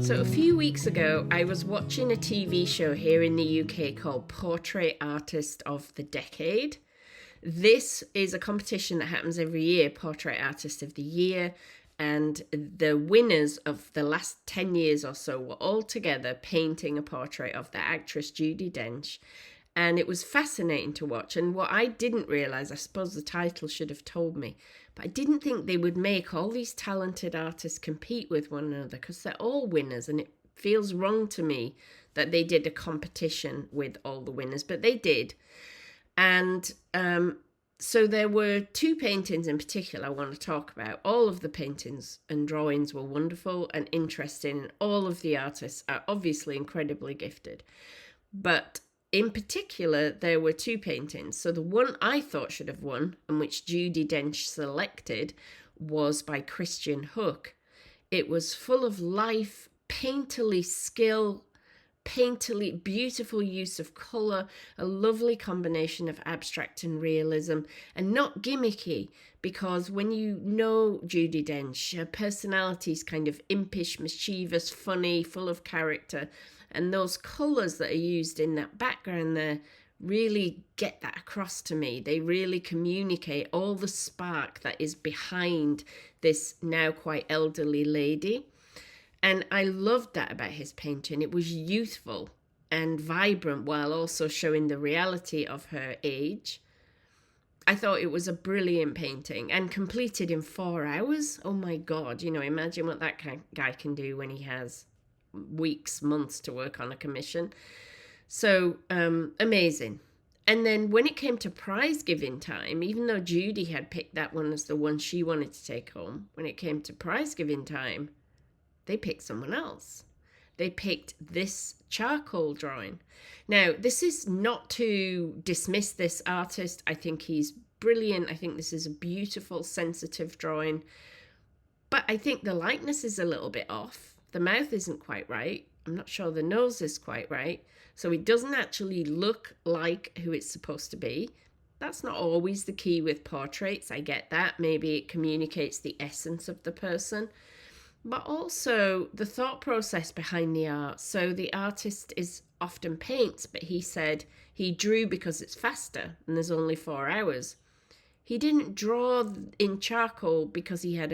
So a few weeks ago, I was watching a TV show here in the UK called Portrait Artist of the Decade. This is a competition that happens every year, Portrait Artist of the Year, and the winners of the last 10 years or so were all together painting a portrait of the actress Judi Dench. And it was fascinating to watch. And what I didn't realise, I suppose the title should have told me, but I didn't think they would make all these talented artists compete with one another, because they're all winners, and it feels wrong to me that they did a competition with all the winners, but they did. And so there were two paintings in particular I want to talk about. All of the paintings and drawings were wonderful and interesting, and all of the artists are obviously incredibly gifted. But in particular, there were two paintings. So the one I thought should have won, and which Judi Dench selected, was by Christian Hook. It was full of life, painterly skill, painterly beautiful use of colour, a lovely combination of abstract and realism, and not gimmicky, because when you know Judi Dench, her personality is kind of impish, mischievous, funny, full of character, and those colours that are used in that background there really get that across to me. They really communicate all the spark that is behind this now quite elderly lady. And I loved that about his painting. It was youthful and vibrant while also showing the reality of her age. I thought it was a brilliant painting and completed in 4 hours. Oh my God, imagine what that guy can do when he has weeks, months to work on a commission. So amazing. And then when it came to prize giving time, even though Judi had picked that one as the one she wanted to take home, when it came to prize giving time, they picked someone else. They picked this charcoal drawing. Now, this is not to dismiss this artist. I think he's brilliant. I think this is a beautiful, sensitive drawing. But I think the likeness is a little bit off. The mouth isn't quite right. I'm not sure the nose is quite right. So it doesn't actually look like who it's supposed to be. That's not always the key with portraits. I get that. Maybe it communicates the essence of the person. But also the thought process behind the art. So the artist is often paints, but he said he drew because it's faster and there's only 4 hours. He didn't draw in charcoal because he had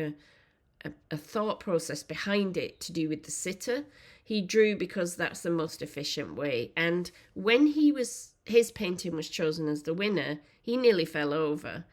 a thought process behind it to do with the sitter. He drew because that's the most efficient way. And when his painting was chosen as the winner, he nearly fell over.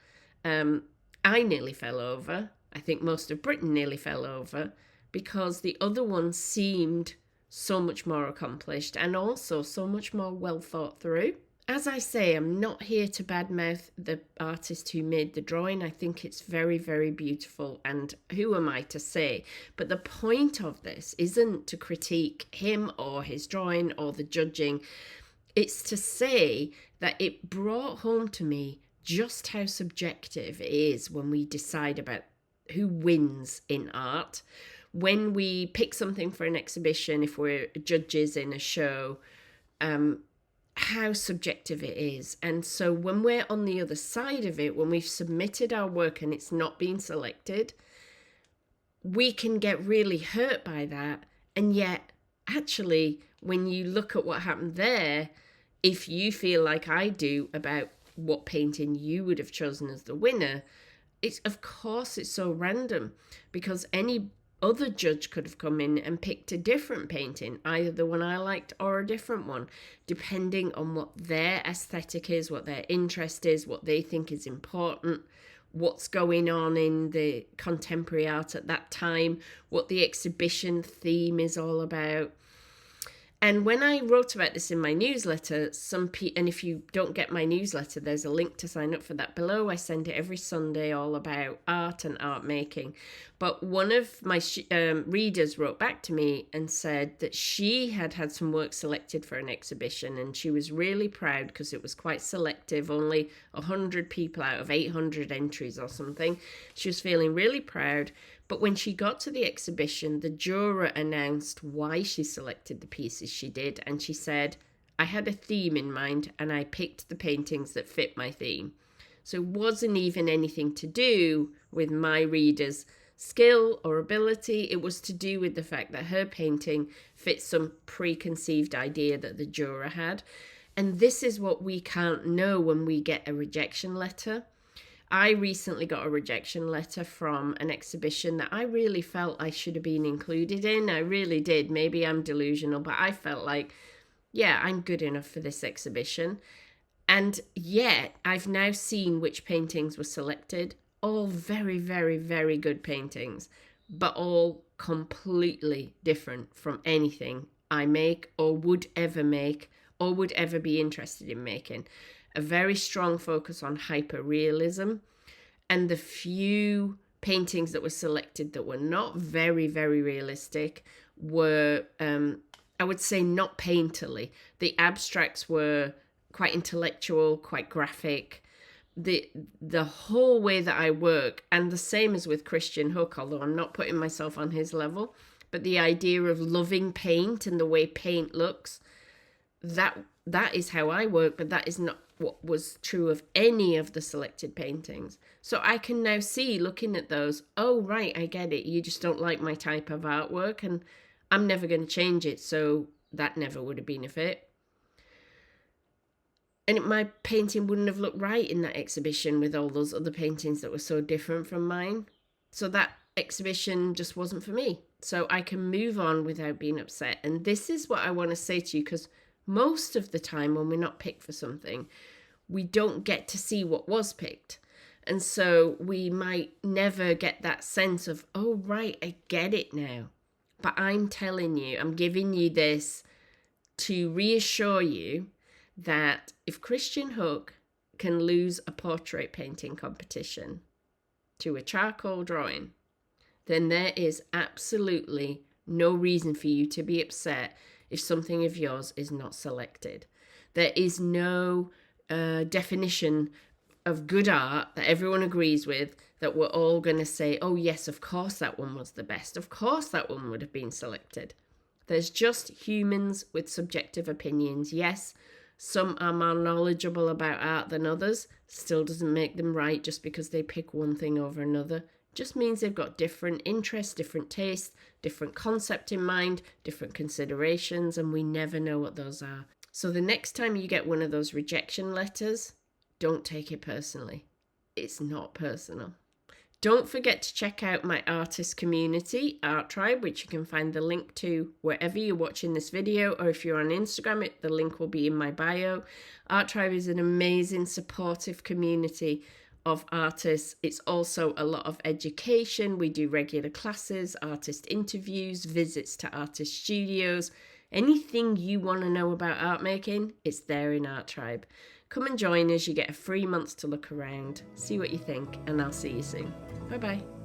I nearly fell over. I think most of Britain nearly fell over, because the other one seemed so much more accomplished and also so much more well thought through. As I say, I'm not here to badmouth the artist who made the drawing. I think it's very, very beautiful, and who am I to say? But the point of this isn't to critique him or his drawing or the judging. It's to say that it brought home to me just how subjective it is when we decide about who wins in art. When we pick something for an exhibition, if we're judges in a show, how subjective it is. And so when we're on the other side of it, when we've submitted our work and it's not being selected, we can get really hurt by that. And yet, actually, when you look at what happened there, if you feel like I do about what painting you would have chosen as the winner, it's so random, because any other judge could have come in and picked a different painting, either the one I liked or a different one, depending on what their aesthetic is, what their interest is, what they think is important, what's going on in the contemporary art at that time, what the exhibition theme is all about. And when I wrote about this in my newsletter, and if you don't get my newsletter, there's a link to sign up for that below. I send it every Sunday, all about art and art making. But one of my readers wrote back to me and said that she had some work selected for an exhibition, and she was really proud because it was quite selective, only 100 people out of 800 entries or something. She was feeling really proud. But when she got to the exhibition, the juror announced why she selected the pieces she did. And she said, I had a theme in mind and I picked the paintings that fit my theme. So it wasn't even anything to do with my readers skill or ability. It was to do with the fact that her painting fits some preconceived idea that the juror had. And this is what we can't know when we get a rejection letter. I recently got a rejection letter from an exhibition that I really felt I should have been included in. I really did. Maybe I'm delusional, but I felt like, yeah, I'm good enough for this exhibition. And yet, I've now seen which paintings were selected. All very, very, very good paintings, but all completely different from anything I make or would ever make or would ever be interested in making. A very strong focus on hyper-realism, and the few paintings that were selected that were not very, very realistic were, I would say, not painterly. The abstracts were quite intellectual, quite graphic. The whole way that I work, and the same as with Christian Hook, although I'm not putting myself on his level, but the idea of loving paint and the way paint looks, that is how I work, but that is not what was true of any of the selected paintings. So I can now see, looking at those, oh, right, I get it. You just don't like my type of artwork, and I'm never going to change it, so that never would have been a fit. And my painting wouldn't have looked right in that exhibition with all those other paintings that were so different from mine. So that exhibition just wasn't for me. So I can move on without being upset. And this is what I want to say to you, because most of the time when we're not picked for something, we don't get to see what was picked. And so we might never get that sense of, oh, right, I get it now. But I'm telling you, I'm giving you this to reassure you that if Christian Hook can lose a portrait painting competition to a charcoal drawing, then there is absolutely no reason for you to be upset if something of yours is not selected. There is no definition of good art that everyone agrees with that we're all going to say, oh yes, of course that one was the best. Of course that one would have been selected. There's just humans with subjective opinions. Yes, some are more knowledgeable about art than others. Still doesn't make them right just because they pick one thing over another. Just means they've got different interests, different tastes, different concept in mind, different considerations, and we never know what those are. So the next time you get one of those rejection letters, don't take it personally. It's not personal. Don't forget to check out my artist community, Art Tribe, which you can find the link to wherever you're watching this video, or if you're on Instagram, the link will be in my bio. Art Tribe is an amazing, supportive community of artists. It's also a lot of education. We do regular classes, artist interviews, visits to artist studios. Anything you want to know about art making, it's there in Art Tribe. Come and join us. You get a free month to look around, see what you think, and I'll see you soon. Bye-bye.